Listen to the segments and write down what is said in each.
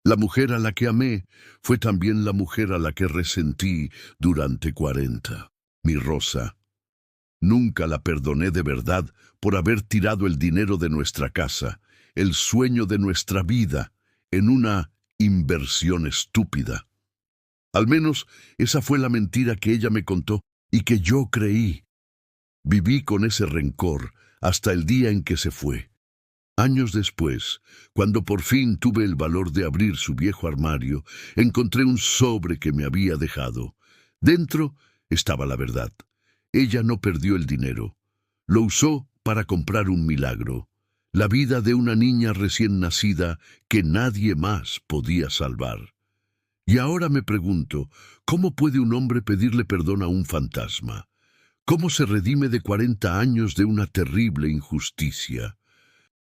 La mujer a la que amé fue también la mujer a la que resentí durante 40. Mi Rosa. Nunca la perdoné de verdad por haber tirado el dinero de nuestra casa, el sueño de nuestra vida, en una inversión estúpida. Al menos esa fue la mentira que ella me contó y que yo creí. Viví con ese rencor hasta el día en que se fue. Años después, cuando por fin tuve el valor de abrir su viejo armario, encontré un sobre que me había dejado. Dentro estaba la verdad. Ella no perdió el dinero. Lo usó para comprar un milagro, la vida de una niña recién nacida que nadie más podía salvar. Y ahora me pregunto, ¿cómo puede un hombre pedirle perdón a un fantasma? ¿Cómo se redime de 40 años de una terrible injusticia?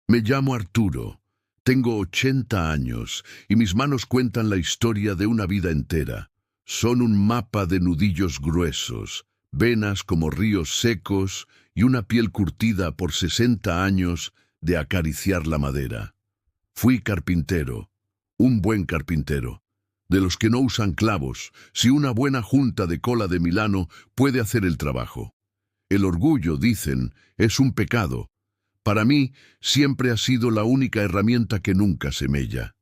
Me llamo Arturo, tengo 80 años y mis manos cuentan la historia de una vida entera. Son un mapa de nudillos gruesos, venas como ríos secos y una piel curtida por 60 años de acariciar la madera. Fui carpintero, un buen carpintero, de los que no usan clavos, si una buena junta de cola de Milano puede hacer el trabajo. El orgullo, dicen, es un pecado. Para mí, siempre ha sido la única herramienta que nunca se mella.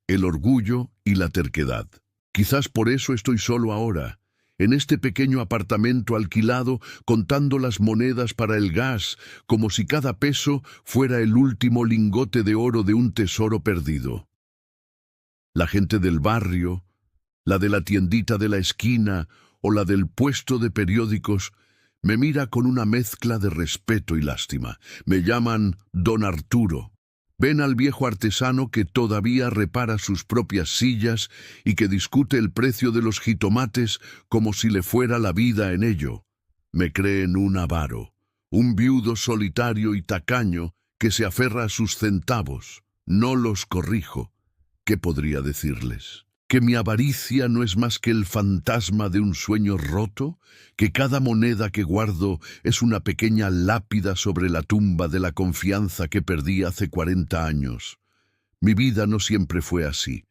El orgullo y la terquedad. Quizás por eso estoy solo ahora, en este pequeño apartamento alquilado, contando las monedas para el gas, como si cada peso fuera el último lingote de oro de un tesoro perdido. La gente del barrio, la de la tiendita de la esquina o la del puesto de periódicos, me mira con una mezcla de respeto y lástima. Me llaman Don Arturo. Ven al viejo artesano que todavía repara sus propias sillas y que discute el precio de los jitomates como si le fuera la vida en ello. Me creen un avaro, un viudo solitario y tacaño que se aferra a sus centavos. No los corrijo. ¿Qué podría decirles? ¿Que mi avaricia no es más que el fantasma de un sueño roto? ¿Que cada moneda que guardo es una pequeña lápida sobre la tumba de la confianza que perdí hace 40 años? Mi vida no siempre fue así.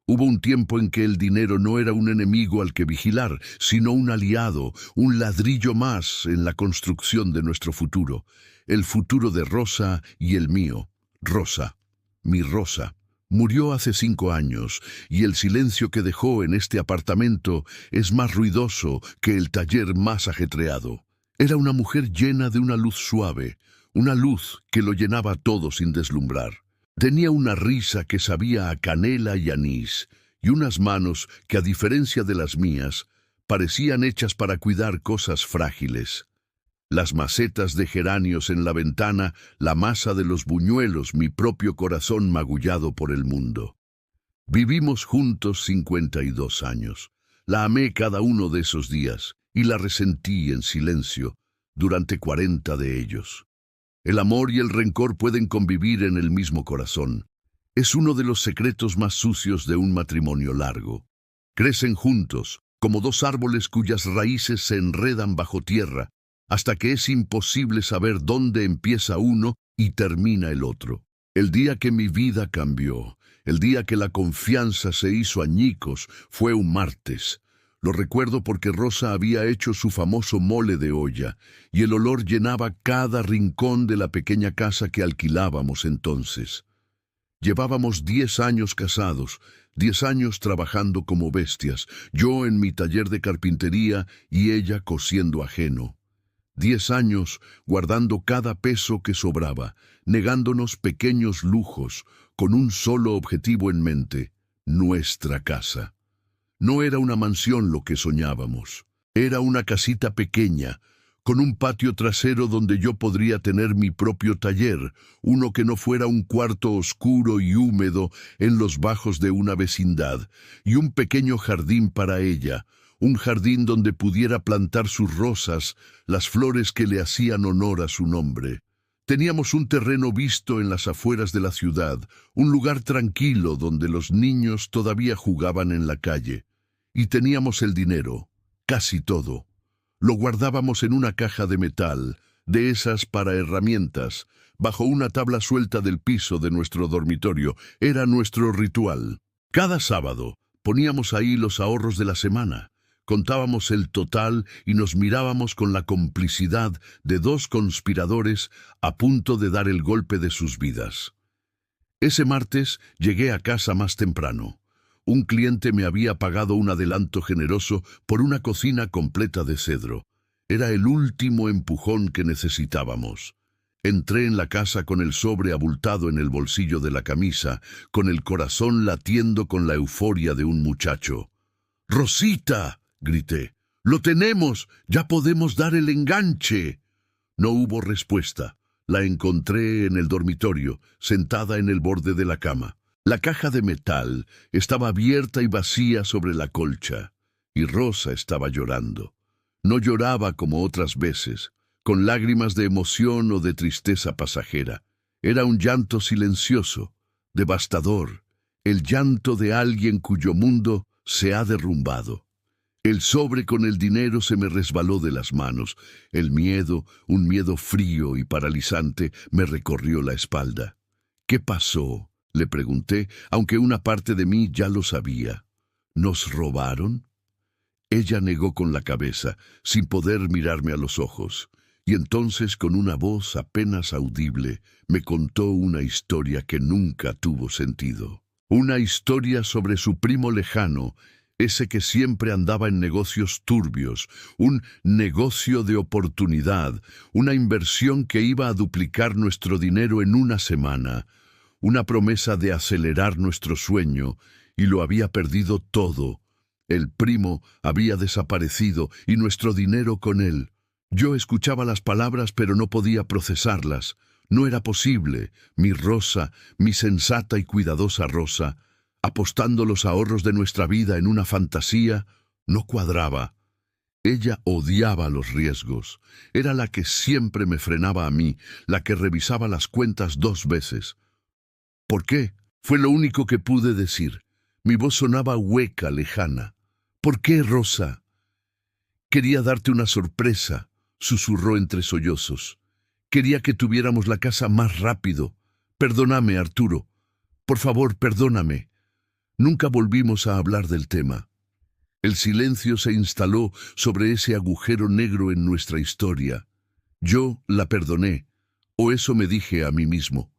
Hubo un tiempo en que el dinero no era un enemigo al que vigilar, sino un aliado, un ladrillo más en la construcción de nuestro futuro. El futuro de Rosa y el mío. Rosa, mi Rosa. Murió hace 5 años y el silencio que dejó en este apartamento es más ruidoso que el taller más ajetreado. Era una mujer llena de una luz suave, una luz que lo llenaba todo sin deslumbrar. Tenía una risa que sabía a canela y anís y unas manos que, a diferencia de las mías, parecían hechas para cuidar cosas frágiles. Las macetas de geranios en la ventana, la masa de los buñuelos, mi propio corazón magullado por el mundo. Vivimos juntos 52 años. La amé cada uno de esos días y la resentí en silencio durante 40 de ellos. El amor y el rencor pueden convivir en el mismo corazón. Es uno de los secretos más sucios de un matrimonio largo. Crecen juntos, como dos árboles cuyas raíces se enredan bajo tierra, hasta que es imposible saber dónde empieza uno y termina el otro. El día que mi vida cambió, el día que la confianza se hizo añicos, fue un martes. Lo recuerdo porque Rosa había hecho su famoso mole de olla, y el olor llenaba cada rincón de la pequeña casa que alquilábamos entonces. Llevábamos 10 años casados, 10 años trabajando como bestias, yo en mi taller de carpintería y ella cosiendo ajeno. 10 años guardando cada peso que sobraba, negándonos pequeños lujos, con un solo objetivo en mente: nuestra casa. No era una mansión lo que soñábamos, era una casita pequeña, con un patio trasero donde yo podría tener mi propio taller, uno que no fuera un cuarto oscuro y húmedo en los bajos de una vecindad, y un pequeño jardín para ella, un jardín donde pudiera plantar sus rosas, las flores que le hacían honor a su nombre. Teníamos un terreno visto en las afueras de la ciudad, un lugar tranquilo donde los niños todavía jugaban en la calle. Y teníamos el dinero, casi todo. Lo guardábamos en una caja de metal, de esas para herramientas, bajo una tabla suelta del piso de nuestro dormitorio. Era nuestro ritual. Cada sábado poníamos ahí los ahorros de la semana. Contábamos el total y nos mirábamos con la complicidad de dos conspiradores a punto de dar el golpe de sus vidas. Ese martes llegué a casa más temprano. Un cliente me había pagado un adelanto generoso por una cocina completa de cedro. Era el último empujón que necesitábamos. Entré en la casa con el sobre abultado en el bolsillo de la camisa, con el corazón latiendo con la euforia de un muchacho. «¡Rosita!», grité. «¡Lo tenemos! ¡Ya podemos dar el enganche!». No hubo respuesta. La encontré en el dormitorio, sentada en el borde de la cama. La caja de metal estaba abierta y vacía sobre la colcha, y Rosa estaba llorando. No lloraba como otras veces, con lágrimas de emoción o de tristeza pasajera. Era un llanto silencioso, devastador, el llanto de alguien cuyo mundo se ha derrumbado. El sobre con el dinero se me resbaló de las manos. El miedo, un miedo frío y paralizante, me recorrió la espalda. «¿Qué pasó?», le pregunté, aunque una parte de mí ya lo sabía. «¿Nos robaron?». Ella negó con la cabeza, sin poder mirarme a los ojos, y entonces, con una voz apenas audible, me contó una historia que nunca tuvo sentido. Una historia sobre su primo lejano, ese que siempre andaba en negocios turbios, un negocio de oportunidad, una inversión que iba a duplicar nuestro dinero en una semana, una promesa de acelerar nuestro sueño, y lo había perdido todo. El primo había desaparecido y nuestro dinero con él. Yo escuchaba las palabras pero no podía procesarlas. No era posible. Mi Rosa, mi sensata y cuidadosa Rosa, apostando los ahorros de nuestra vida en una fantasía, no cuadraba. Ella odiaba los riesgos. Era la que siempre me frenaba a mí, la que revisaba las cuentas 2 veces. «¿Por qué?», fue lo único que pude decir. Mi voz sonaba hueca, lejana. «¿Por qué, Rosa?». «Quería darte una sorpresa», susurró entre sollozos. «Quería que tuviéramos la casa más rápido. Perdóname, Arturo. Por favor, perdóname». Nunca volvimos a hablar del tema. El silencio se instaló sobre ese agujero negro en nuestra historia. Yo la perdoné, o eso me dije a mí mismo.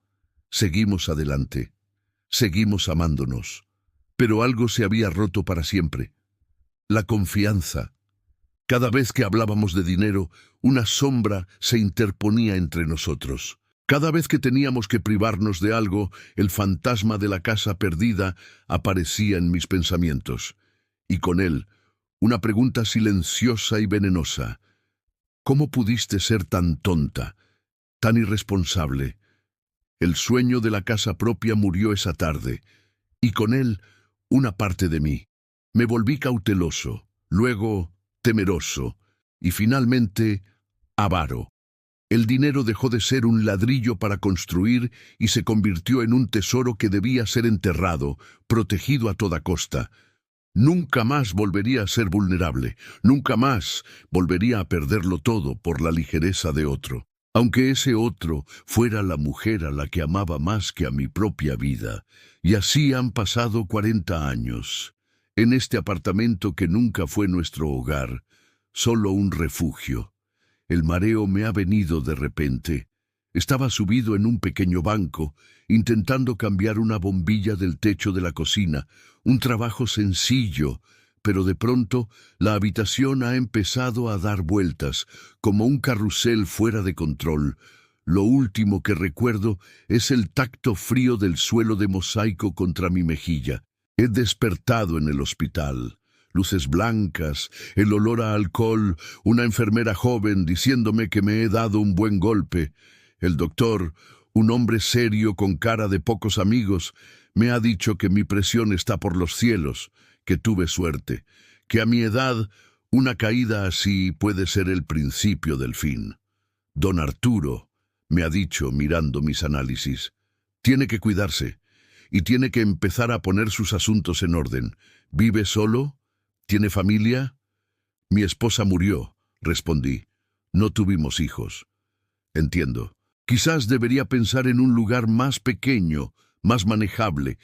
Seguimos adelante. Seguimos amándonos. Pero algo se había roto para siempre. La confianza. Cada vez que hablábamos de dinero, una sombra se interponía entre nosotros. Cada vez que teníamos que privarnos de algo, el fantasma de la casa perdida aparecía en mis pensamientos. Y con él, una pregunta silenciosa y venenosa. «¿Cómo pudiste ser tan tonta, tan irresponsable?». El sueño de la casa propia murió esa tarde, y con él, una parte de mí. Me volví cauteloso, luego temeroso, y finalmente avaro. El dinero dejó de ser un ladrillo para construir y se convirtió en un tesoro que debía ser enterrado, protegido a toda costa. Nunca más volvería a ser vulnerable, nunca más volvería a perderlo todo por la ligereza de otro, aunque ese otro fuera la mujer a la que amaba más que a mi propia vida. Y así han pasado 40 años. En este apartamento que nunca fue nuestro hogar, solo un refugio. El mareo me ha venido de repente. Estaba subido en un pequeño banco, intentando cambiar una bombilla del techo de la cocina, un trabajo sencillo, pero de pronto la habitación ha empezado a dar vueltas, como un carrusel fuera de control. Lo último que recuerdo es el tacto frío del suelo de mosaico contra mi mejilla. He despertado en el hospital. Luces blancas, el olor a alcohol, una enfermera joven diciéndome que me he dado un buen golpe. El doctor, un hombre serio con cara de pocos amigos, me ha dicho que mi presión está por los cielos, que tuve suerte, que a mi edad una caída así puede ser el principio del fin. Don Arturo, me ha dicho mirando mis análisis, tiene que cuidarse y tiene que empezar a poner sus asuntos en orden. ¿Vive solo? ¿Tiene familia? Mi esposa murió, respondí. No tuvimos hijos. Entiendo. Quizás debería pensar en un lugar más pequeño, más manejable,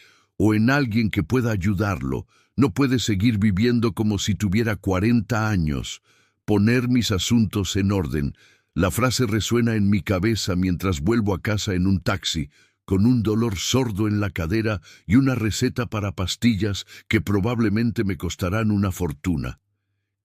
o en alguien que pueda ayudarlo. No puede seguir viviendo como si tuviera 40 años. Poner mis asuntos en orden. La frase resuena en mi cabeza mientras vuelvo a casa en un taxi, con un dolor sordo en la cadera y una receta para pastillas que probablemente me costarán una fortuna.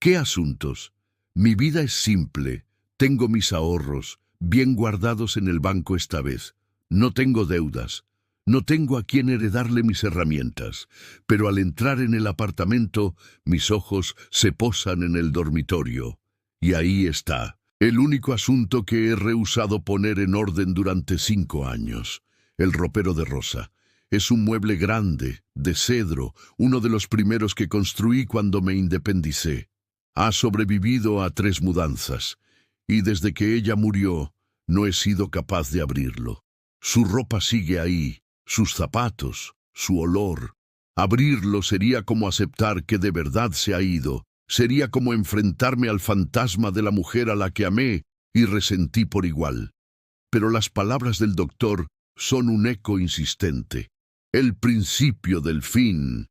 ¿Qué asuntos? Mi vida es simple. Tengo mis ahorros, bien guardados en el banco esta vez. No tengo deudas. No tengo a quien heredarle mis herramientas, pero al entrar en el apartamento, mis ojos se posan en el dormitorio. Y ahí está, el único asunto que he rehusado poner en orden durante 5 años. El ropero de Rosa. Es un mueble grande, de cedro, uno de los primeros que construí cuando me independicé. Ha sobrevivido a 3 mudanzas, y desde que ella murió, no he sido capaz de abrirlo. Su ropa sigue ahí, sus zapatos, su olor. Abrirlo sería como aceptar que de verdad se ha ido. Sería como enfrentarme al fantasma de la mujer a la que amé y resentí por igual. Pero las palabras del doctor son un eco insistente. El principio del fin.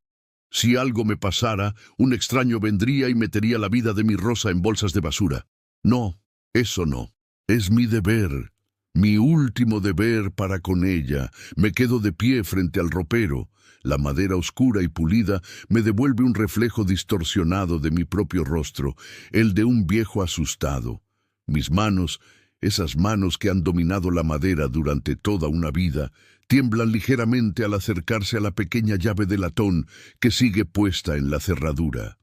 Si algo me pasara, un extraño vendría y metería la vida de mi Rosa en bolsas de basura. No, eso no. Es mi deber. Mi último deber para con ella. Me quedo de pie frente al ropero. La madera oscura y pulida me devuelve un reflejo distorsionado de mi propio rostro, el de un viejo asustado. Mis manos, esas manos que han dominado la madera durante toda una vida, tiemblan ligeramente al acercarse a la pequeña llave de latón que sigue puesta en la cerradura.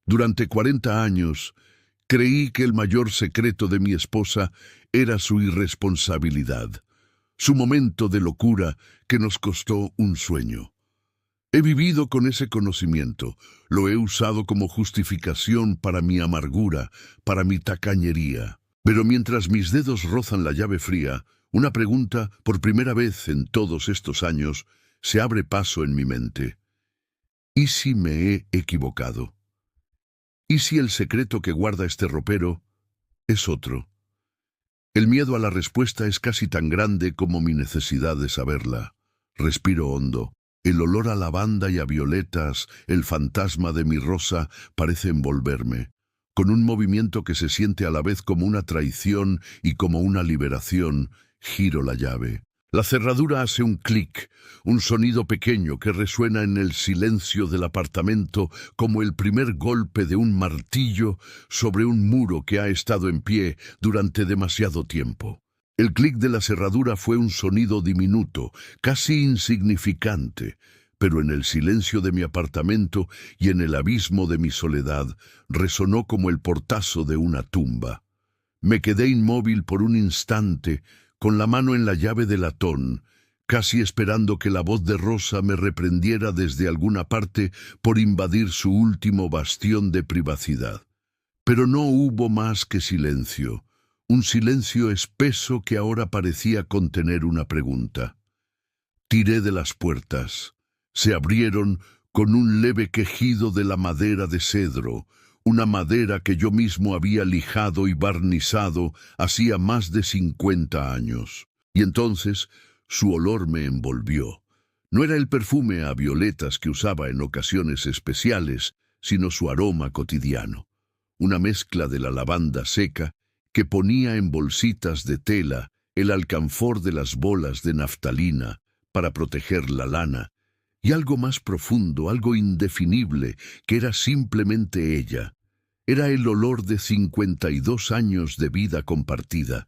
Durante 40 años, creí que el mayor secreto de mi esposa era su irresponsabilidad, su momento de locura que nos costó un sueño. He vivido con ese conocimiento, lo he usado como justificación para mi amargura, para mi tacañería. Pero mientras mis dedos rozan la llave fría, una pregunta, por primera vez en todos estos años, se abre paso en mi mente. ¿Y si me he equivocado? ¿Y si el secreto que guarda este ropero es otro? El miedo a la respuesta es casi tan grande como mi necesidad de saberla. Respiro hondo. El olor a lavanda y a violetas, el fantasma de mi Rosa, parece envolverme. Con un movimiento que se siente a la vez como una traición y como una liberación, giro la llave. La cerradura hace un clic, un sonido pequeño que resuena en el silencio del apartamento como el primer golpe de un martillo sobre un muro que ha estado en pie durante demasiado tiempo. El clic de la cerradura fue un sonido diminuto, casi insignificante, pero en el silencio de mi apartamento y en el abismo de mi soledad resonó como el portazo de una tumba. Me quedé inmóvil por un instante, con la mano en la llave de latón, casi esperando que la voz de Rosa me reprendiera desde alguna parte por invadir su último bastión de privacidad. Pero no hubo más que silencio, un silencio espeso que ahora parecía contener una pregunta. Tiré de las puertas. Se abrieron con un leve quejido de la madera de cedro, una madera que yo mismo había lijado y barnizado hacía más de 50 años. Y entonces su olor me envolvió. No era el perfume a violetas que usaba en ocasiones especiales, sino su aroma cotidiano. Una mezcla de la lavanda seca que ponía en bolsitas de tela el alcanfor de las bolas de naftalina para proteger la lana, y algo más profundo, algo indefinible, que era simplemente ella. Era el olor de 52 años de vida compartida.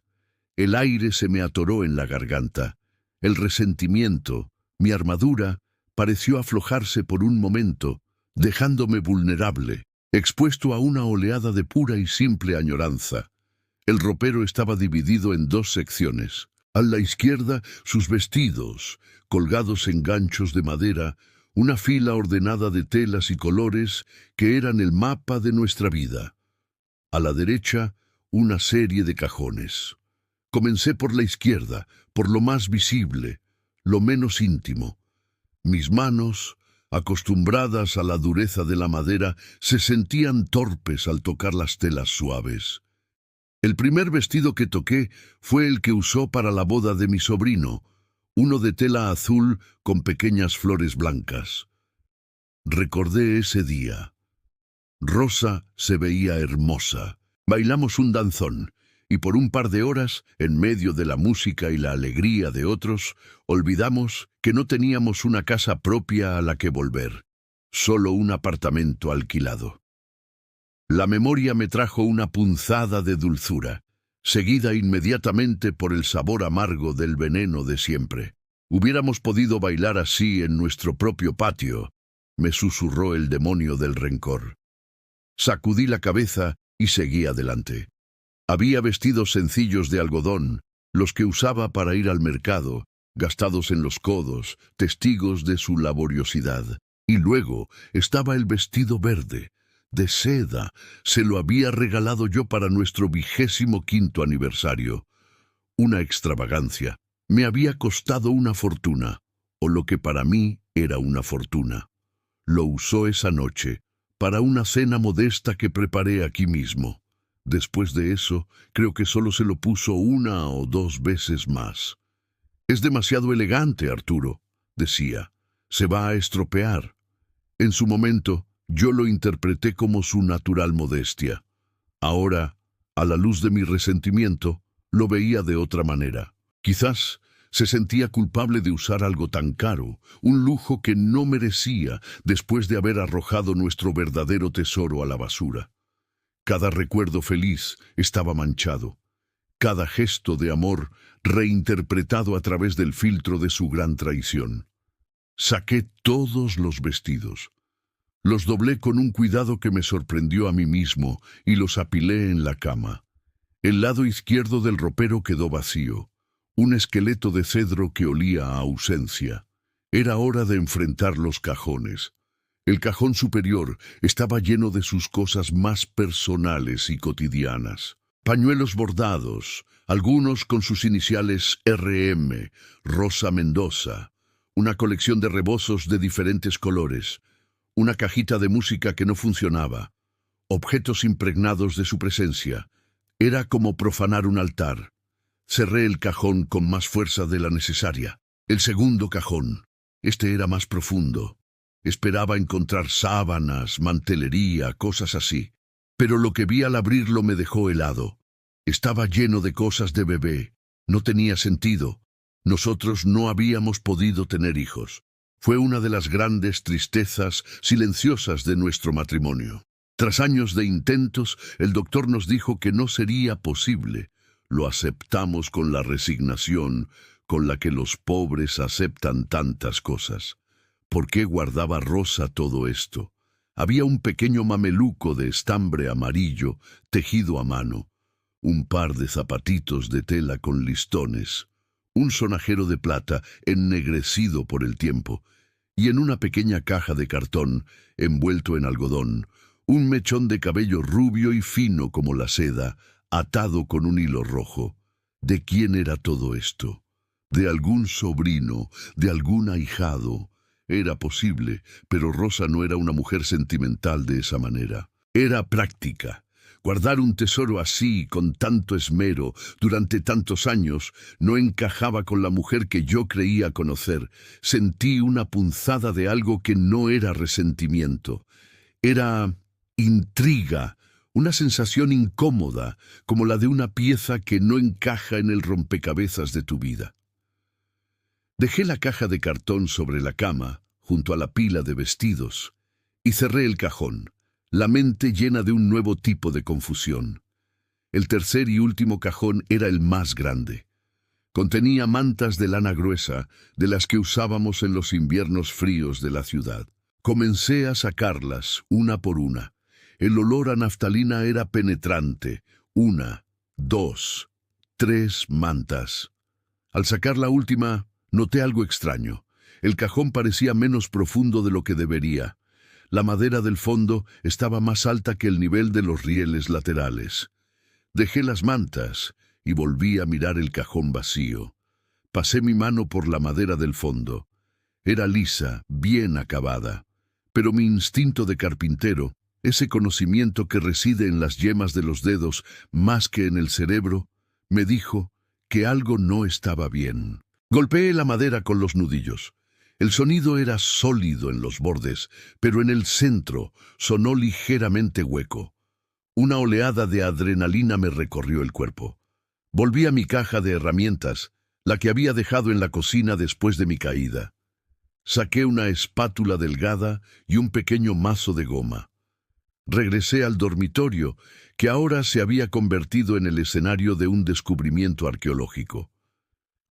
El aire se me atoró en la garganta. El resentimiento, mi armadura, pareció aflojarse por un momento, dejándome vulnerable, expuesto a una oleada de pura y simple añoranza. El ropero estaba dividido en 2 secciones. A la izquierda, sus vestidos, colgados en ganchos de madera, una fila ordenada de telas y colores que eran el mapa de nuestra vida. A la derecha, una serie de cajones. Comencé por la izquierda, por lo más visible, lo menos íntimo. Mis manos, acostumbradas a la dureza de la madera, se sentían torpes al tocar las telas suaves. El primer vestido que toqué fue el que usó para la boda de mi sobrino, uno de tela azul con pequeñas flores blancas. Recordé ese día. Rosa se veía hermosa. Bailamos un danzón, y por un par de horas, en medio de la música y la alegría de otros, olvidamos que no teníamos una casa propia a la que volver, solo un apartamento alquilado. La memoria me trajo una punzada de dulzura, seguida inmediatamente por el sabor amargo del veneno de siempre. Hubiéramos podido bailar así en nuestro propio patio, me susurró el demonio del rencor. Sacudí la cabeza y seguí adelante. Había vestidos sencillos de algodón, los que usaba para ir al mercado, gastados en los codos, testigos de su laboriosidad. Y luego estaba el vestido verde, de seda, se lo había regalado yo para nuestro 25º aniversario. Una extravagancia. Me había costado una fortuna, o lo que para mí era una fortuna. Lo usó esa noche, para una cena modesta que preparé aquí mismo. Después de eso, creo que solo se lo puso 1 o 2 veces más. «Es demasiado elegante, Arturo», decía. «Se va a estropear». En su momento, yo lo interpreté como su natural modestia. Ahora, a la luz de mi resentimiento, lo veía de otra manera. Quizás se sentía culpable de usar algo tan caro, un lujo que no merecía después de haber arrojado nuestro verdadero tesoro a la basura. Cada recuerdo feliz estaba manchado, cada gesto de amor reinterpretado a través del filtro de su gran traición. Saqué todos los vestidos. Los doblé con un cuidado que me sorprendió a mí mismo y los apilé en la cama. El lado izquierdo del ropero quedó vacío, un esqueleto de cedro que olía a ausencia. Era hora de enfrentar los cajones. El cajón superior estaba lleno de sus cosas más personales y cotidianas. Pañuelos bordados, algunos con sus iniciales RM, Rosa Mendoza, una colección de rebozos de diferentes colores, una cajita de música que no funcionaba, objetos impregnados de su presencia. Era como profanar un altar. Cerré el cajón con más fuerza de la necesaria. El segundo cajón. Este era más profundo. Esperaba encontrar sábanas, mantelería, cosas así. Pero lo que vi al abrirlo me dejó helado. Estaba lleno de cosas de bebé. No tenía sentido. Nosotros no habíamos podido tener hijos. Fue una de las grandes tristezas silenciosas de nuestro matrimonio. Tras años de intentos, el doctor nos dijo que no sería posible. Lo aceptamos con la resignación con la que los pobres aceptan tantas cosas. ¿Por qué guardaba Rosa todo esto? Había un pequeño mameluco de estambre amarillo, tejido a mano, un par de zapatitos de tela con listones, un sonajero de plata ennegrecido por el tiempo, y en una pequeña caja de cartón, envuelto en algodón, un mechón de cabello rubio y fino como la seda, atado con un hilo rojo. ¿De quién era todo esto? ¿De algún sobrino? ¿De algún ahijado? Era posible, pero Rosa no era una mujer sentimental de esa manera. Era práctica. Guardar un tesoro así, con tanto esmero, durante tantos años, no encajaba con la mujer que yo creía conocer. Sentí una punzada de algo que no era resentimiento. Era intriga, una sensación incómoda, como la de una pieza que no encaja en el rompecabezas de tu vida. Dejé la caja de cartón sobre la cama, junto a la pila de vestidos, y cerré el cajón, la mente llena de un nuevo tipo de confusión. El tercer y último cajón era el más grande. Contenía mantas de lana gruesa, de las que usábamos en los inviernos fríos de la ciudad. Comencé a sacarlas, una por una. El olor a naftalina era penetrante. 1, 2, 3 mantas. Al sacar la última, noté algo extraño. El cajón parecía menos profundo de lo que debería. La madera del fondo estaba más alta que el nivel de los rieles laterales. Dejé las mantas y volví a mirar el cajón vacío. Pasé mi mano por la madera del fondo. Era lisa, bien acabada. Pero mi instinto de carpintero, ese conocimiento que reside en las yemas de los dedos más que en el cerebro, me dijo que algo no estaba bien. Golpeé la madera con los nudillos. El sonido era sólido en los bordes, pero en el centro sonó ligeramente hueco. Una oleada de adrenalina me recorrió el cuerpo. Volví a mi caja de herramientas, la que había dejado en la cocina después de mi caída. Saqué una espátula delgada y un pequeño mazo de goma. Regresé al dormitorio, que ahora se había convertido en el escenario de un descubrimiento arqueológico.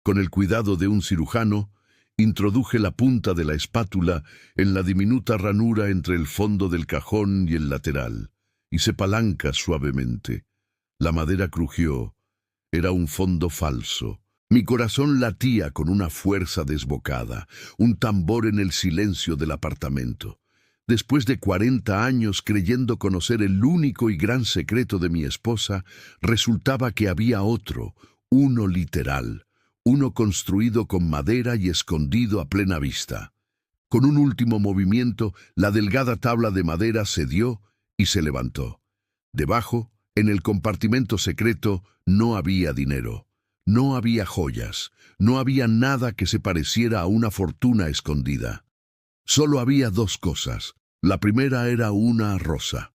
Con el cuidado de un cirujano, introduje la punta de la espátula en la diminuta ranura entre el fondo del cajón y el lateral. Hice palanca suavemente. La madera crujió. Era un fondo falso. Mi corazón latía con una fuerza desbocada, un tambor en el silencio del apartamento. Después de 40 años creyendo conocer el único y gran secreto de mi esposa, resultaba que había otro, uno literal, uno construido con madera y escondido a plena vista. Con un último movimiento, la delgada tabla de madera cedió y se levantó. Debajo, en el compartimento secreto, no había dinero. No había joyas, no había nada que se pareciera a una fortuna escondida. Solo había dos cosas. La primera era una rosa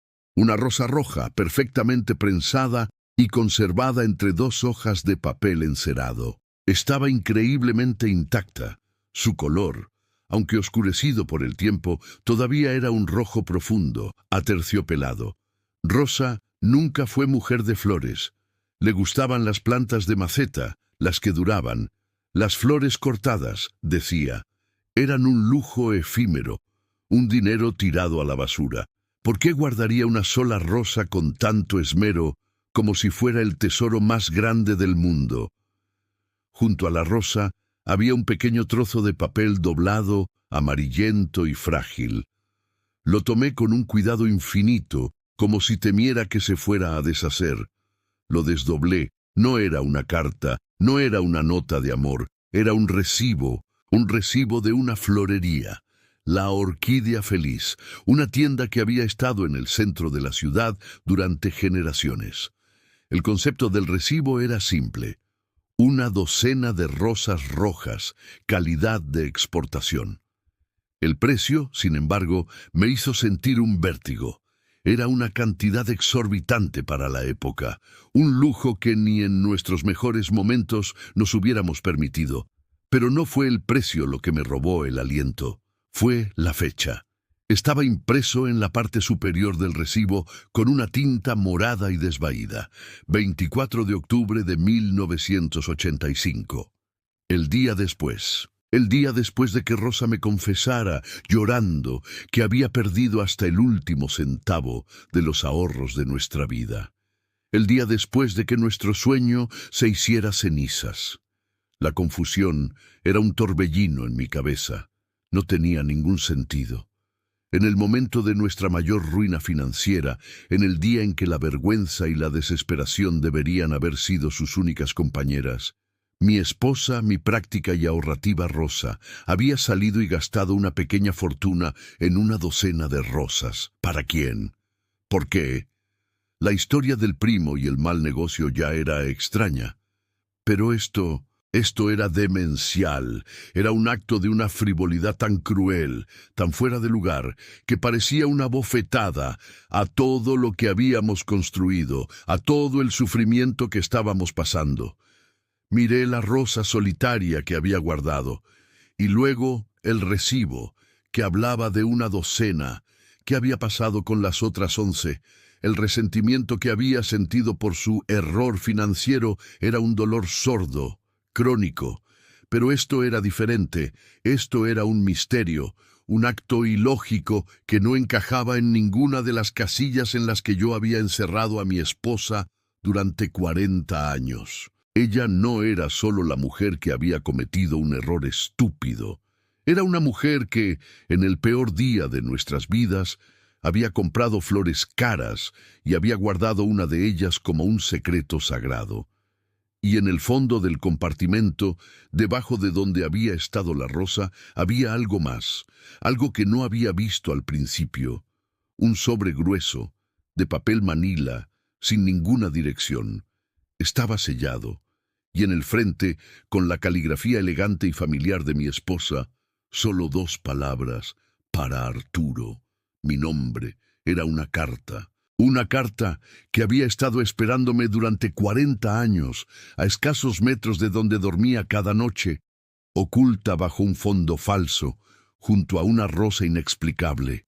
roja perfectamente prensada y conservada entre dos hojas de papel encerado. Estaba increíblemente intacta. Su color, aunque oscurecido por el tiempo, todavía era un rojo profundo, aterciopelado. Rosa nunca fue mujer de flores. Le gustaban las plantas de maceta, las que duraban. Las flores cortadas, decía, eran un lujo efímero, un dinero tirado a la basura. ¿Por qué guardaría una sola rosa con tanto esmero, como si fuera el tesoro más grande del mundo? Junto a la rosa había un pequeño trozo de papel doblado, amarillento y frágil. Lo tomé con un cuidado infinito, como si temiera que se fuera a deshacer. Lo desdoblé. No era una carta, no era una nota de amor, era un recibo de una florería. La Orquídea Feliz, una tienda que había estado en el centro de la ciudad durante generaciones. El concepto del recibo era simple: una docena de rosas rojas, calidad de exportación. El precio, sin embargo, me hizo sentir un vértigo. Era una cantidad exorbitante para la época, un lujo que ni en nuestros mejores momentos nos hubiéramos permitido. Pero no fue el precio lo que me robó el aliento, fue la fecha. Estaba impreso en la parte superior del recibo con una tinta morada y desvaída, 24 de octubre de 1985. El día después de que Rosa me confesara, llorando, que había perdido hasta el último centavo de los ahorros de nuestra vida. El día después de que nuestro sueño se hiciera cenizas. La confusión era un torbellino en mi cabeza. No tenía ningún sentido. En el momento de nuestra mayor ruina financiera, en el día en que la vergüenza y la desesperación deberían haber sido sus únicas compañeras, mi esposa, mi práctica y ahorrativa Rosa, había salido y gastado una pequeña fortuna en una docena de rosas. ¿Para quién? ¿Por qué? La historia del primo y el mal negocio ya era extraña. Pero esto era demencial. Era un acto de una frivolidad tan cruel, tan fuera de lugar, que parecía una bofetada a todo lo que habíamos construido, a todo el sufrimiento que estábamos pasando. Miré la rosa solitaria que había guardado, y luego el recibo, que hablaba de una docena. ¿Qué había pasado con las otras 11? El resentimiento que había sentido por su error financiero era un dolor sordo, crónico. Pero esto era diferente, esto era un misterio, un acto ilógico que no encajaba en ninguna de las casillas en las que yo había encerrado a mi esposa durante 40 años. Ella no era solo la mujer que había cometido un error estúpido. Era una mujer que, en el peor día de nuestras vidas, había comprado flores caras y había guardado una de ellas como un secreto sagrado. Y en el fondo del compartimento, debajo de donde había estado la rosa, había algo más, algo que no había visto al principio. Un sobre grueso, de papel manila, sin ninguna dirección. Estaba sellado, y en el frente, con la caligrafía elegante y familiar de mi esposa, solo 2 palabras: para Arturo. Mi nombre era una carta que había estado esperándome durante 40 años, a escasos metros de donde dormía cada noche, oculta bajo un fondo falso, junto a una rosa inexplicable.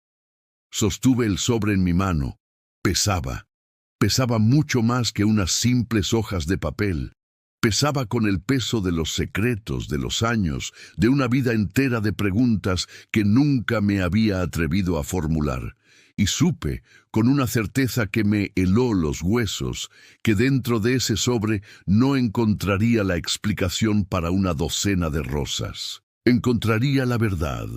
Sostuve el sobre en mi mano. Pesaba mucho más que unas simples hojas de papel. Pesaba con el peso de los secretos, de los años, de una vida entera de preguntas que nunca me había atrevido a formular. Y supe, con una certeza que me heló los huesos, que dentro de ese sobre no encontraría la explicación para una docena de rosas. Encontraría la verdad.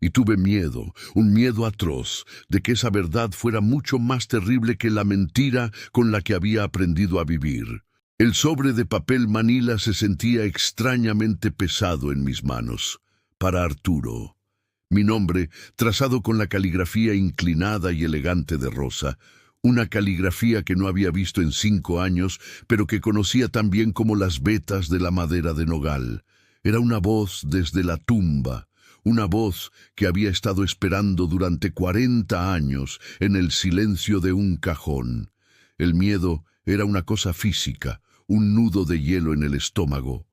Y tuve miedo, un miedo atroz, de que esa verdad fuera mucho más terrible que la mentira con la que había aprendido a vivir. El sobre de papel manila se sentía extrañamente pesado en mis manos. Para Arturo. Mi nombre, trazado con la caligrafía inclinada y elegante de Rosa, una caligrafía que no había visto en 5 años, pero que conocía tan bien como las vetas de la madera de nogal. Era una voz desde la tumba, una voz que había estado esperando durante 40 años en el silencio de un cajón. El miedo era una cosa física, un nudo de hielo en el estómago.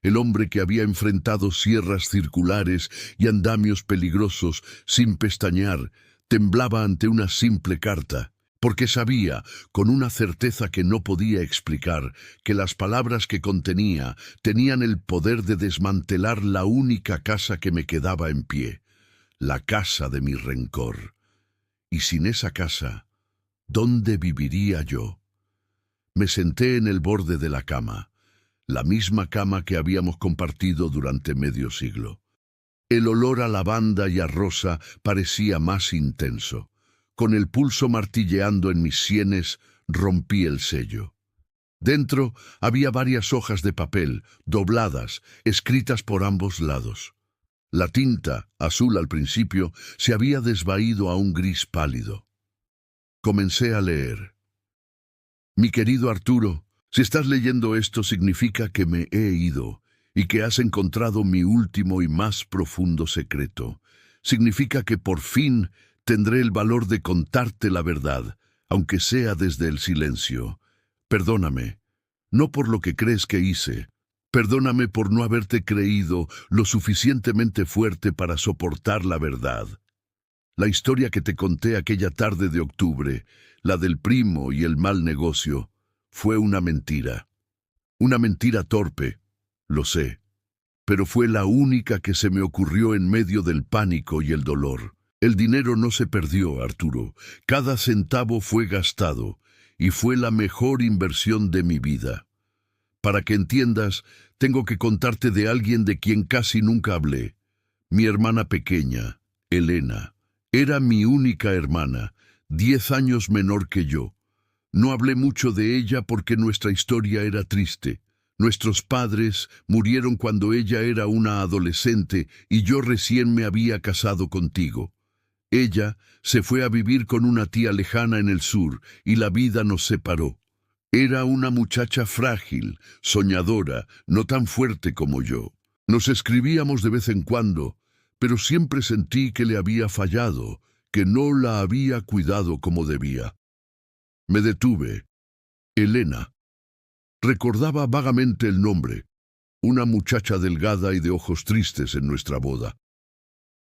El hombre que había enfrentado sierras circulares y andamios peligrosos sin pestañear, temblaba ante una simple carta, porque sabía, con una certeza que no podía explicar, que las palabras que contenía tenían el poder de desmantelar la única casa que me quedaba en pie, la casa de mi rencor. Y sin esa casa, ¿dónde viviría yo? Me senté en el borde de la cama, la misma cama que habíamos compartido durante medio siglo. El olor a lavanda y a rosa parecía más intenso. Con el pulso martilleando en mis sienes, rompí el sello. Dentro había varias hojas de papel, dobladas, escritas por ambos lados. La tinta, azul al principio, se había desvaído a un gris pálido. Comencé a leer. Mi querido Arturo, si estás leyendo esto significa que me he ido y que has encontrado mi último y más profundo secreto. Significa que por fin tendré el valor de contarte la verdad, aunque sea desde el silencio. Perdóname, no por lo que crees que hice. Perdóname por no haberte creído lo suficientemente fuerte para soportar la verdad. La historia que te conté aquella tarde de octubre, la del primo y el mal negocio, fue una mentira. Una mentira torpe, lo sé, pero fue la única que se me ocurrió en medio del pánico y el dolor. El dinero no se perdió, Arturo. Cada centavo fue gastado y fue la mejor inversión de mi vida. Para que entiendas, tengo que contarte de alguien de quien casi nunca hablé. Mi hermana pequeña, Elena. Era mi única hermana, 10 años menor que yo. No hablé mucho de ella porque nuestra historia era triste. Nuestros padres murieron cuando ella era una adolescente y yo recién me había casado contigo. Ella se fue a vivir con una tía lejana en el sur y la vida nos separó. Era una muchacha frágil, soñadora, no tan fuerte como yo. Nos escribíamos de vez en cuando, pero siempre sentí que le había fallado, que no la había cuidado como debía. Me detuve. Elena. Recordaba vagamente el nombre, una muchacha delgada y de ojos tristes en nuestra boda.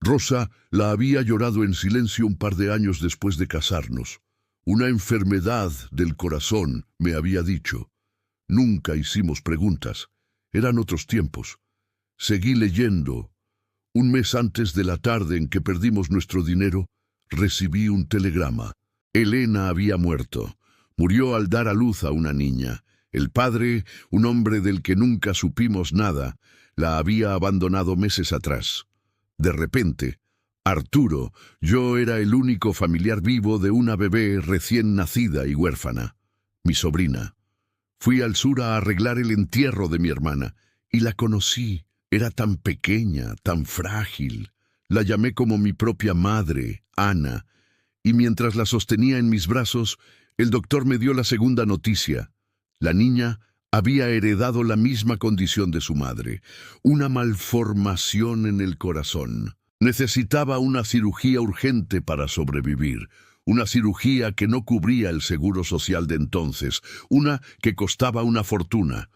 Rosa la había llorado en silencio un par de años después de casarnos. Una enfermedad del corazón, me había dicho. Nunca hicimos preguntas. Eran otros tiempos. Seguí leyendo. Un mes antes de la tarde en que perdimos nuestro dinero, recibí un telegrama. Elena había muerto. Murió al dar a luz a una niña. El padre, un hombre del que nunca supimos nada, la había abandonado meses atrás. De repente, Arturo, yo era el único familiar vivo de una bebé recién nacida y huérfana, mi sobrina. Fui al sur a arreglar el entierro de mi hermana, y la conocí. Era tan pequeña, tan frágil. La llamé como mi propia madre, Ana, y mientras la sostenía en mis brazos, el doctor me dio la segunda noticia. La niña Había heredado la misma condición de su madre, una malformación en el corazón. Necesitaba una cirugía urgente para sobrevivir, una cirugía que no cubría el seguro social de entonces, una que costaba una fortuna.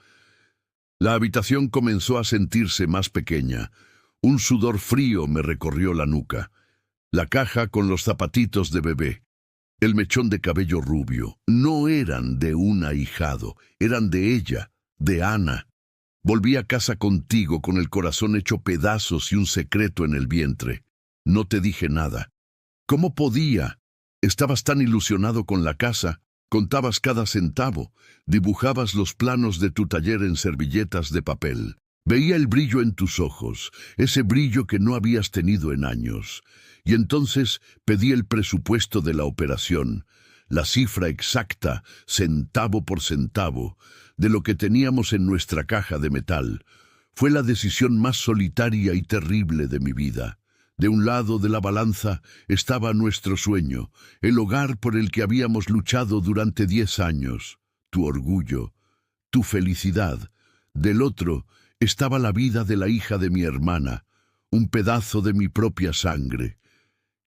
La habitación comenzó a sentirse más pequeña. Un sudor frío me recorrió la nuca. La caja con los zapatitos de bebé, el mechón de cabello rubio, no eran de un ahijado, eran de ella, de Ana. Volví a casa contigo con el corazón hecho pedazos y un secreto en el vientre. No te dije nada. ¿Cómo podía? Estabas tan ilusionado con la casa, contabas cada centavo, dibujabas los planos de tu taller en servilletas de papel. Veía el brillo en tus ojos, ese brillo que no habías tenido en años. Y entonces pedí el presupuesto de la operación, la cifra exacta, centavo por centavo, de lo que teníamos en nuestra caja de metal. Fue la decisión más solitaria y terrible de mi vida. De un lado de la balanza estaba nuestro sueño, el hogar por el que habíamos luchado durante 10 años, tu orgullo, tu felicidad. Del otro estaba la vida de la hija de mi hermana, un pedazo de mi propia sangre.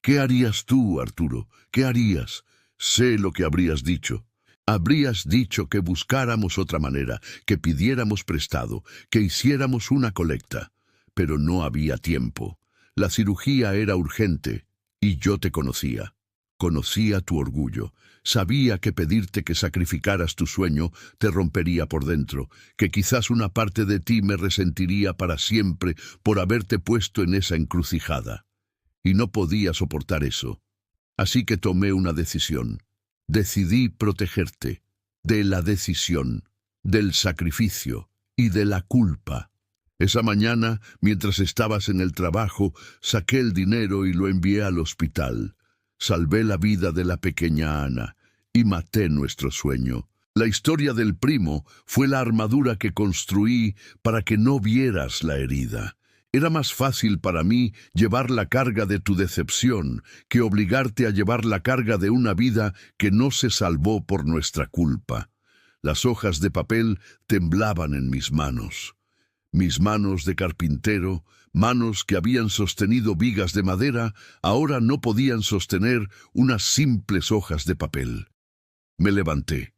¿Qué harías tú, Arturo? ¿Qué harías? Sé lo que habrías dicho. Habrías dicho que buscáramos otra manera, que pidiéramos prestado, que hiciéramos una colecta. Pero no había tiempo. La cirugía era urgente, y yo te conocía. Conocía tu orgullo. Sabía que pedirte que sacrificaras tu sueño te rompería por dentro, que quizás una parte de ti me resentiría para siempre por haberte puesto en esa encrucijada. Y no podía soportar eso. Así que tomé una decisión. Decidí protegerte de la decisión, del sacrificio y de la culpa. Esa mañana, mientras estabas en el trabajo, saqué el dinero y lo envié al hospital. Salvé la vida de la pequeña Ana y maté nuestro sueño. La historia del primo fue la armadura que construí para que no vieras la herida. Era más fácil para mí llevar la carga de tu decepción que obligarte a llevar la carga de una vida que no se salvó por nuestra culpa. Las hojas de papel temblaban en mis manos. Mis manos de carpintero, manos que habían sostenido vigas de madera, ahora no podían sostener unas simples hojas de papel. Me levanté.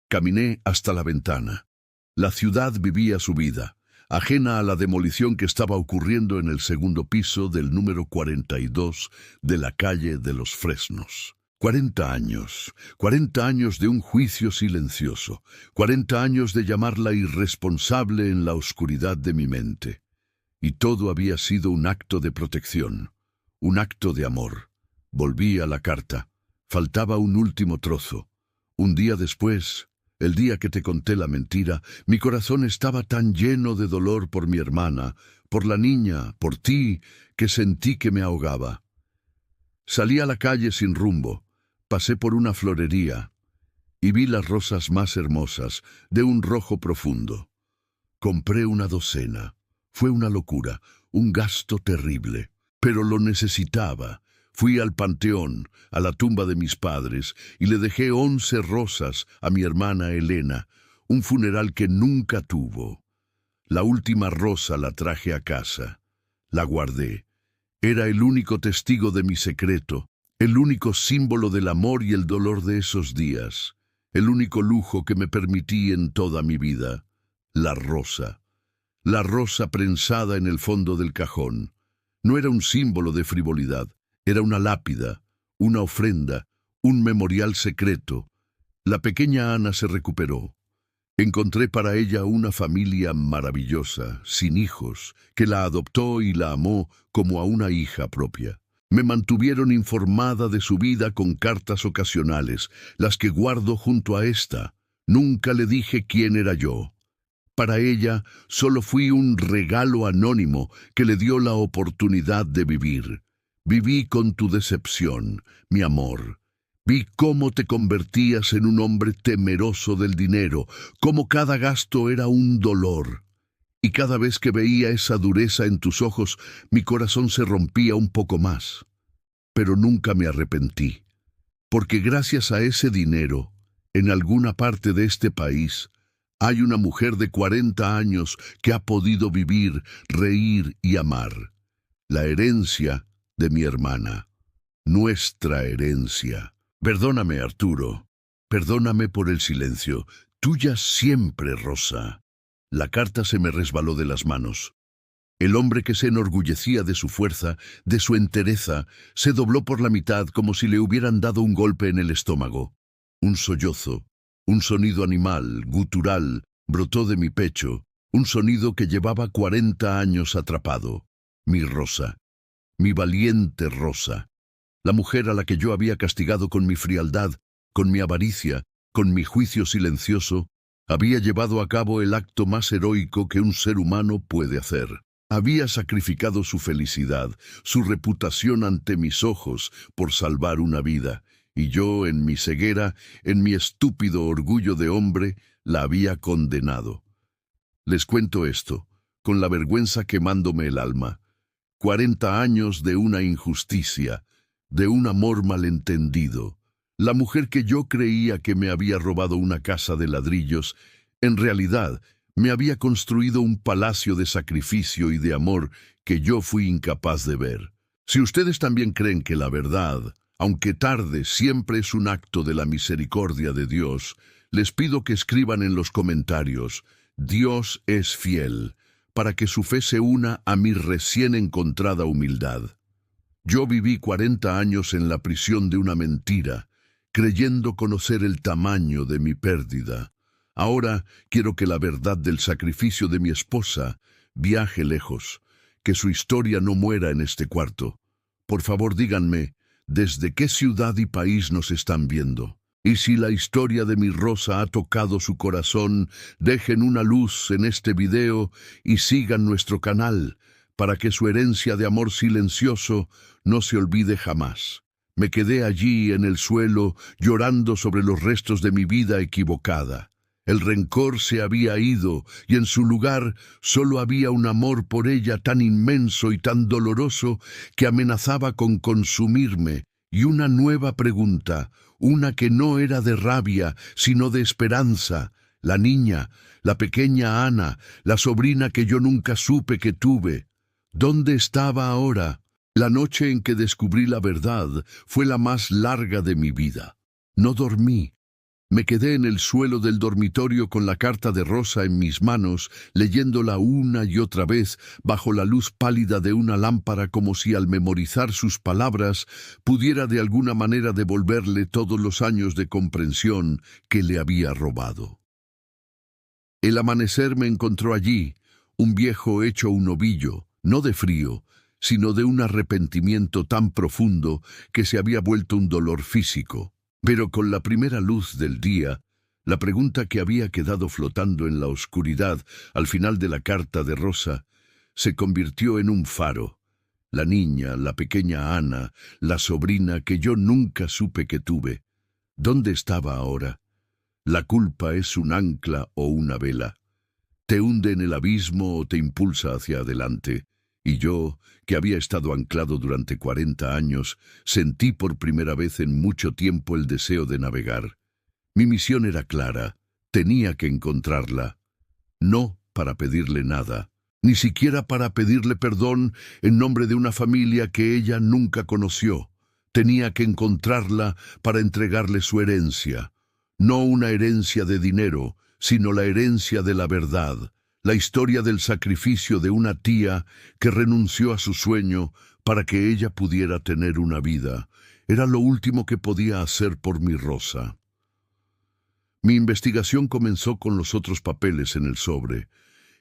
Caminé hasta la ventana. La ciudad vivía su vida, ajena a la demolición que estaba ocurriendo en el segundo piso del número 42 de la calle de los Fresnos. 40 años de un juicio silencioso, 40 años de llamarla irresponsable en la oscuridad de mi mente. Y todo había sido un acto de protección, un acto de amor. Volví a la carta. Faltaba un último trozo. Un día después, el día que te conté la mentira, mi corazón estaba tan lleno de dolor por mi hermana, por la niña, por ti, que sentí que me ahogaba. Salí a la calle sin rumbo, pasé por una florería y vi las rosas más hermosas, de un rojo profundo. Compré una docena. Fue una locura, un gasto terrible, pero lo necesitaba. Fui al panteón, a la tumba de mis padres, y le dejé 11 rosas a mi hermana Elena, un funeral que nunca tuvo. La última rosa la traje a casa. La guardé. Era el único testigo de mi secreto, el único símbolo del amor y el dolor de esos días, el único lujo que me permití en toda mi vida. La rosa prensada en el fondo del cajón. No era un símbolo de frivolidad. Era una lápida, una ofrenda, un memorial secreto. La pequeña Ana se recuperó. Encontré para ella una familia maravillosa, sin hijos, que la adoptó y la amó como a una hija propia. Me mantuvieron informada de su vida con cartas ocasionales, las que guardo junto a esta. Nunca le dije quién era yo. Para ella solo fui un regalo anónimo que le dio la oportunidad de vivir. Viví con tu decepción, mi amor. Vi cómo te convertías en un hombre temeroso del dinero, cómo cada gasto era un dolor. Y cada vez que veía esa dureza en tus ojos, mi corazón se rompía un poco más. Pero nunca me arrepentí, porque gracias a ese dinero, en alguna parte de este país, Hay una mujer de 40 años que ha podido vivir, reír y amar. La herencia de mi hermana. Nuestra herencia. Perdóname, Arturo. Perdóname por el silencio. Tuya siempre, Rosa. La carta se me resbaló de las manos. El hombre que se enorgullecía de su fuerza, de su entereza, se dobló por la mitad como si le hubieran dado un golpe en el estómago. Un sollozo, un sonido animal, gutural, brotó de mi pecho, un sonido que llevaba 40 años atrapado. Mi Rosa, mi valiente Rosa, la mujer a la que yo había castigado con mi frialdad, con mi avaricia, con mi juicio silencioso, había llevado a cabo el acto más heroico que un ser humano puede hacer. Había sacrificado su felicidad, su reputación ante mis ojos por salvar una vida, y yo, en mi ceguera, en mi estúpido orgullo de hombre, la había condenado. Les cuento esto, con la vergüenza quemándome el alma. 40 años de una injusticia, de un amor malentendido. La mujer que yo creía que me había robado una casa de ladrillos, en realidad me había construido un palacio de sacrificio y de amor que yo fui incapaz de ver. Si ustedes también creen que la verdad, aunque tarde, siempre es un acto de la misericordia de Dios, les pido que escriban en los comentarios: Dios es fiel, para que su fe se una a mi recién encontrada humildad. Yo viví 40 años en la prisión de una mentira, creyendo conocer el tamaño de mi pérdida. Ahora quiero que la verdad del sacrificio de mi esposa viaje lejos, que su historia no muera en este cuarto. Por favor, díganme, ¿desde qué ciudad y país nos están viendo? Y si la historia de mi Rosa ha tocado su corazón, dejen una luz en este video y sigan nuestro canal, para que su herencia de amor silencioso no se olvide jamás. Me quedé allí en el suelo, llorando sobre los restos de mi vida equivocada. El rencor se había ido, y en su lugar solo había un amor por ella tan inmenso y tan doloroso que amenazaba con consumirme, y una nueva pregunta, una que no era de rabia, sino de esperanza. La niña, la pequeña Ana, la sobrina que yo nunca supe que tuve. ¿Dónde estaba ahora? La noche en que descubrí la verdad fue la más larga de mi vida. No dormí. Me quedé en el suelo del dormitorio con la carta de Rosa en mis manos, leyéndola una y otra vez bajo la luz pálida de una lámpara, como si al memorizar sus palabras pudiera de alguna manera devolverle todos los años de comprensión que le había robado. El amanecer me encontró allí, un viejo hecho un ovillo, no de frío, sino de un arrepentimiento tan profundo que se había vuelto un dolor físico. Pero con la primera luz del día, la pregunta que había quedado flotando en la oscuridad al final de la carta de Rosa se convirtió en un faro. La niña, la pequeña Ana, la sobrina que yo nunca supe que tuve. ¿Dónde estaba ahora? La culpa es un ancla o una vela. Te hunde en el abismo o te impulsa hacia adelante. Y yo, que había estado anclado durante 40 años, sentí por primera vez en mucho tiempo el deseo de navegar. Mi misión era clara, tenía que encontrarla. No para pedirle nada, ni siquiera para pedirle perdón en nombre de una familia que ella nunca conoció. Tenía que encontrarla para entregarle su herencia. No una herencia de dinero, sino la herencia de la verdad. La historia del sacrificio de una tía que renunció a su sueño para que ella pudiera tener una vida. Era lo último que podía hacer por mi Rosa. Mi investigación comenzó con los otros papeles en el sobre.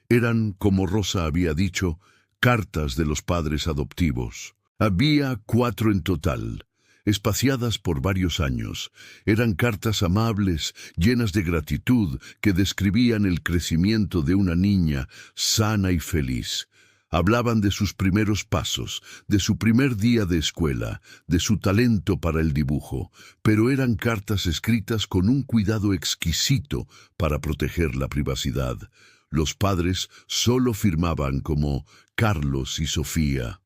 Eran, como Rosa había dicho, cartas de los padres adoptivos. Había 4 en total, espaciadas por varios años. Eran cartas amables, llenas de gratitud, que describían el crecimiento de una niña sana y feliz. Hablaban de sus primeros pasos, de su primer día de escuela, de su talento para el dibujo, pero eran cartas escritas con un cuidado exquisito para proteger la privacidad. Los padres solo firmaban como Carlos y Sofía.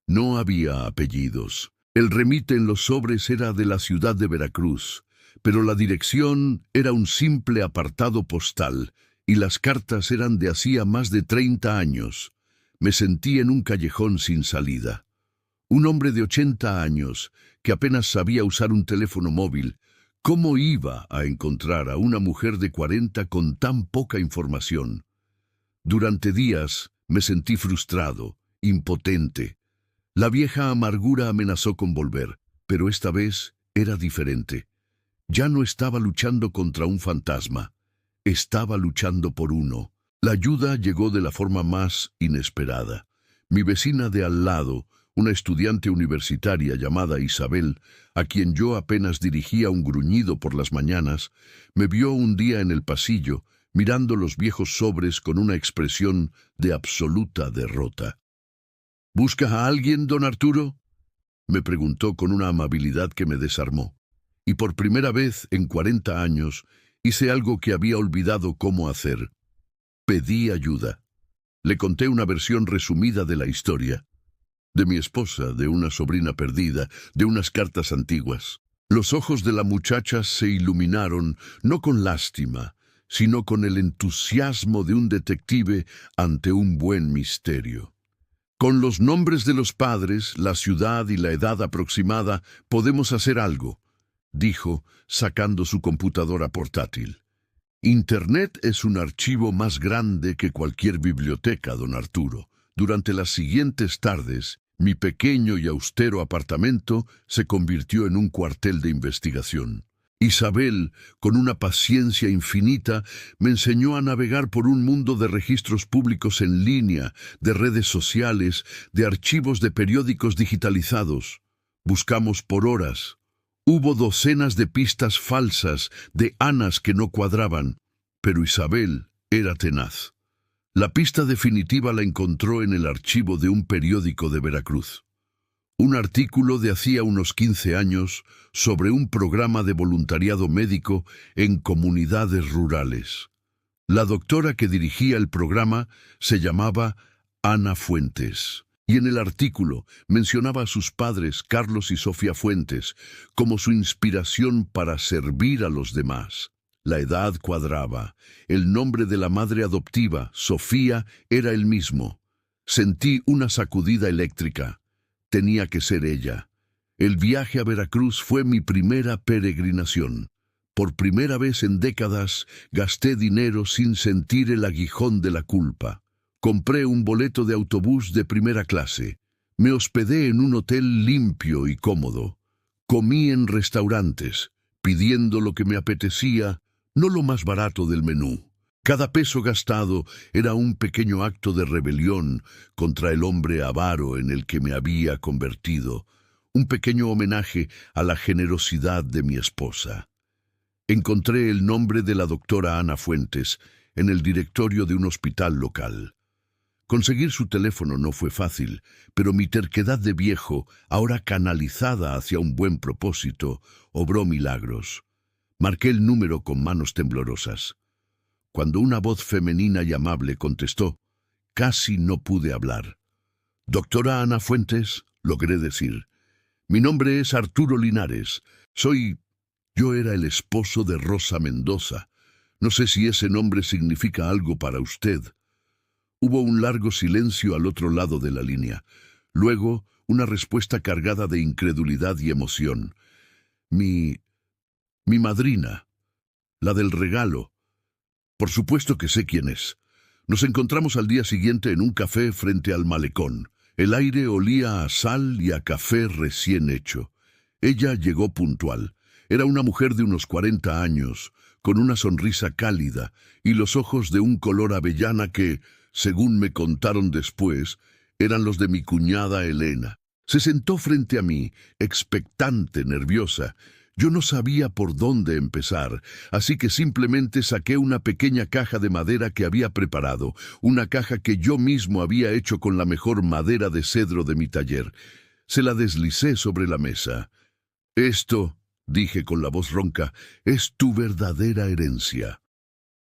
No había apellidos. El remite en los sobres era de la ciudad de Veracruz, pero la dirección era un simple apartado postal, y las cartas eran de hacía más de 30 años. Me sentí en un callejón sin salida. Un hombre de 80 años, que apenas sabía usar un teléfono móvil, ¿cómo iba a encontrar a una mujer de 40 con tan poca información? Durante días me sentí frustrado, impotente. La vieja amargura amenazó con volver, pero esta vez era diferente. Ya no estaba luchando contra un fantasma, estaba luchando por uno. La ayuda llegó de la forma más inesperada. Mi vecina de al lado, una estudiante universitaria llamada Isabel, a quien yo apenas dirigía un gruñido por las mañanas, me vio un día en el pasillo, mirando los viejos sobres con una expresión de absoluta derrota. —¿Busca a alguien, don Arturo? Me preguntó con una amabilidad que me desarmó. Y por primera vez en 40 años hice algo que había olvidado cómo hacer. Pedí ayuda. Le conté una versión resumida de la historia. De mi esposa, de una sobrina perdida, de unas cartas antiguas. Los ojos de la muchacha se iluminaron, no con lástima, sino con el entusiasmo de un detective ante un buen misterio. Con los nombres de los padres, la ciudad y la edad aproximada, podemos hacer algo, dijo, sacando su computadora portátil. Internet es un archivo más grande que cualquier biblioteca, don Arturo. Durante las siguientes tardes, mi pequeño y austero apartamento se convirtió en un cuartel de investigación. Isabel, con una paciencia infinita, me enseñó a navegar por un mundo de registros públicos en línea, de redes sociales, de archivos de periódicos digitalizados. Buscamos por horas. Hubo docenas de pistas falsas, de anas que no cuadraban, pero Isabel era tenaz. La pista definitiva la encontró en el archivo de un periódico de Veracruz. Un artículo de hacía unos 15 años sobre un programa de voluntariado médico en comunidades rurales. La doctora que dirigía el programa se llamaba Ana Fuentes, y en el artículo mencionaba a sus padres, Carlos y Sofía Fuentes, como su inspiración para servir a los demás. La edad cuadraba. El nombre de la madre adoptiva, Sofía, era el mismo. Sentí una sacudida eléctrica. Tenía que ser ella. El viaje a Veracruz fue mi primera peregrinación. Por primera vez en décadas gasté dinero sin sentir el aguijón de la culpa. Compré un boleto de autobús de primera clase. Me hospedé en un hotel limpio y cómodo. Comí en restaurantes, pidiendo lo que me apetecía, no lo más barato del menú. Cada peso gastado era un pequeño acto de rebelión contra el hombre avaro en el que me había convertido, un pequeño homenaje a la generosidad de mi esposa. Encontré el nombre de la doctora Ana Fuentes en el directorio de un hospital local. Conseguir su teléfono no fue fácil, pero mi terquedad de viejo, ahora canalizada hacia un buen propósito, obró milagros. Marqué el número con manos temblorosas. Cuando una voz femenina y amable contestó, casi no pude hablar. «Doctora Ana Fuentes», logré decir. «Mi nombre es Arturo Linares. Yo era el esposo de Rosa Mendoza. No sé si ese nombre significa algo para usted». Hubo un largo silencio al otro lado de la línea. Luego, una respuesta cargada de incredulidad y emoción. Mi madrina, la del regalo. Por supuesto que sé quién es. Nos encontramos al día siguiente en un café frente al malecón. El aire olía a sal y a café recién hecho. Ella llegó puntual. Era una mujer de unos 40 años, con una sonrisa cálida y los ojos de un color avellana que, según me contaron después, eran los de mi cuñada Elena. Se sentó frente a mí, expectante, nerviosa. Yo no sabía por dónde empezar, así que simplemente saqué una pequeña caja de madera que había preparado, una caja que yo mismo había hecho con la mejor madera de cedro de mi taller. Se la deslicé sobre la mesa. «Esto», dije con la voz ronca, «es tu verdadera herencia».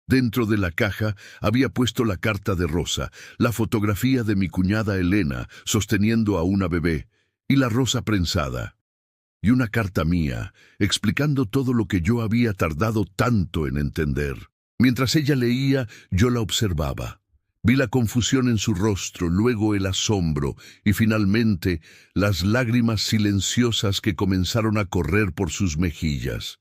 Dentro de la caja había puesto la carta de Rosa, la fotografía de mi cuñada Elena sosteniendo a una bebé, y la rosa prensada. Y una carta mía, explicando todo lo que yo había tardado tanto en entender. Mientras ella leía, yo la observaba. Vi la confusión en su rostro, luego el asombro y finalmente las lágrimas silenciosas que comenzaron a correr por sus mejillas.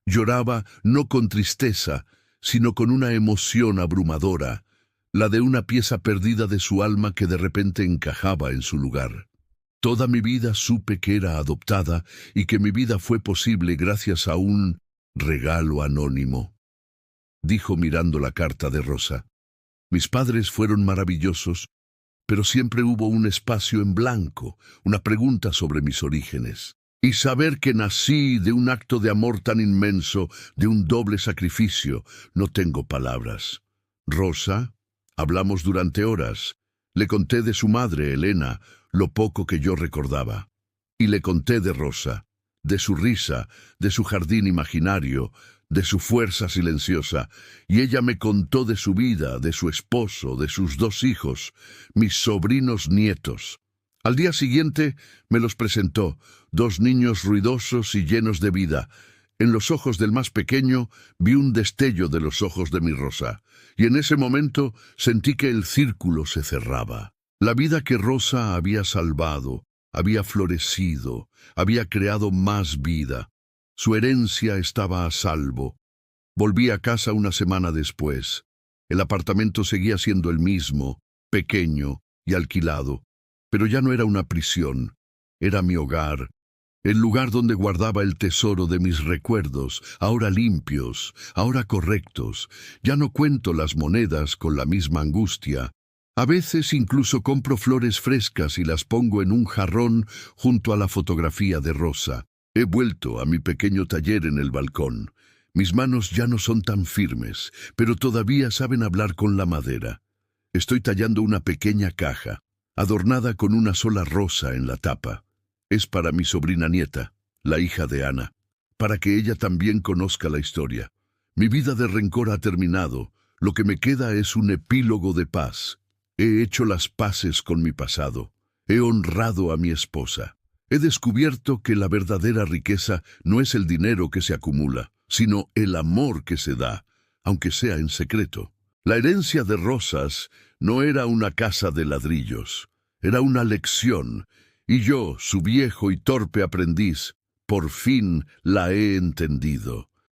Lloraba no con tristeza, sino con una emoción abrumadora, la de una pieza perdida de su alma que de repente encajaba en su lugar. Toda mi vida supe que era adoptada y que mi vida fue posible gracias a un regalo anónimo, dijo mirando la carta de Rosa. Mis padres fueron maravillosos, pero siempre hubo un espacio en blanco, una pregunta sobre mis orígenes. Y saber que nací de un acto de amor tan inmenso, de un doble sacrificio, no tengo palabras. Rosa, hablamos durante horas. Le conté de su madre, Elena, lo poco que yo recordaba. Y le conté de Rosa, de su risa, de su jardín imaginario, de su fuerza silenciosa, y ella me contó de su vida, de su esposo, de sus 2 hijos, mis sobrinos nietos. Al día siguiente me los presentó, 2 niños ruidosos y llenos de vida. En los ojos del más pequeño vi un destello de los ojos de mi Rosa, y en ese momento sentí que el círculo se cerraba. La vida que Rosa había salvado, había florecido, había creado más vida. Su herencia estaba a salvo. Volví a casa una semana después. El apartamento seguía siendo el mismo, pequeño y alquilado, pero ya no era una prisión, era mi hogar, el lugar donde guardaba el tesoro de mis recuerdos, ahora limpios, ahora correctos. Ya no cuento las monedas con la misma angustia. A veces incluso compro flores frescas y las pongo en un jarrón junto a la fotografía de Rosa. He vuelto a mi pequeño taller en el balcón. Mis manos ya no son tan firmes, pero todavía saben hablar con la madera. Estoy tallando una pequeña caja, adornada con una sola rosa en la tapa. Es para mi sobrina nieta, la hija de Ana, para que ella también conozca la historia. Mi vida de rencor ha terminado, lo que me queda es un epílogo de paz. He hecho las paces con mi pasado, he honrado a mi esposa. He descubierto que la verdadera riqueza no es el dinero que se acumula, sino el amor que se da, aunque sea en secreto. La herencia de Rosas no era una casa de ladrillos, era una lección, y yo, su viejo y torpe aprendiz, por fin la he entendido.